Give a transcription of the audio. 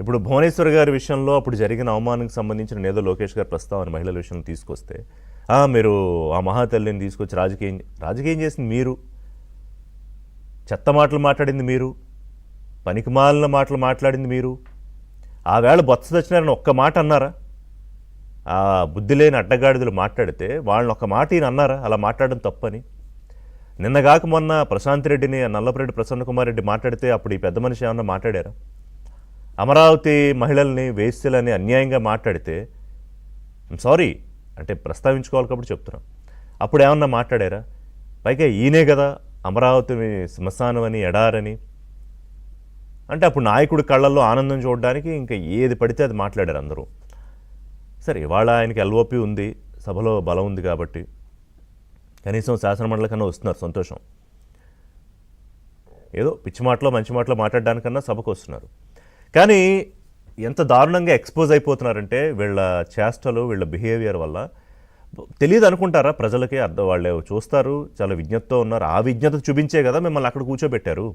ఇప్పుడు భువనేశ్వర్ గారి విషయంలో అప్పుడు జరిగిన అవమానానికి సంబంధించిన ఏదో లోకేష్ గారి ప్రస్తావన మహిళల విషయంలో తీసుకొస్తే మీరు ఆ మహాతల్లిని తీసుకొచ్చి రాజకీయం చేసింది మీరు, చెత్త మాటలు మాట్లాడింది మీరు, పనికిమాలిన మాటలు మాట్లాడింది మీరు. ఆ వేళ బొత్స సత్యనారాయణ ఒక్క మాట అన్నారా? ఆ బుద్ధి లేని అడ్డగాడిదలు మాట్లాడితే వాళ్ళని ఒక్క మాట ఈయన అన్నారా అలా మాట్లాడడం తప్పని? నిన్నగాక మొన్న ప్రశాంత్ రెడ్డిని, నల్లపురెడ్డి ప్రసన్న కుమార్ రెడ్డి మాట్లాడితే అప్పుడు ఈ పెద్ద మనిషి ఏమన్నా మాట్లాడారా? అమరావతి మహిళల్ని వేశ్యలని అన్యాయంగా మాట్లాడితే సారీ అంటే ప్రస్తావించుకోవాలి కాబట్టి చెప్తున్నాం, అప్పుడు ఏమన్నా మాట్లాడారా? పైగా ఈయనే కదా అమరావతి శ్మశానం అని, ఎడారని అంటే అప్పుడు నాయకుడి కళ్ళల్లో ఆనందం చూడడానికి ఇంకా ఏది పడితే అది మాట్లాడారు అందరూ. సరే ఇవాళ ఆయనకి ఎల్ఓపి ఉంది, సభలో బలం ఉంది కాబట్టి కనీసం శాసనమండలి కన్నా వస్తున్నారు, సంతోషం. ఏదో పిచ్చి మాటలో మంచి మాటలో మాట్లాడడానికన్నా సభకు వస్తున్నారు. కానీ ఎంత దారుణంగా ఎక్స్పోజ్ అయిపోతున్నారంటే వీళ్ళ చేష్టలు, వీళ్ళ బిహేవియర్ వల్ల. తెలియదు అనుకుంటారా ప్రజలకి? అర్థం వాళ్ళే చూస్తారు, చాలా విజ్ఞతతో ఉన్నారు. ఆ విజ్ఞత చూపించే కదా మిమ్మల్ని అక్కడ కూర్చోబెట్టారు.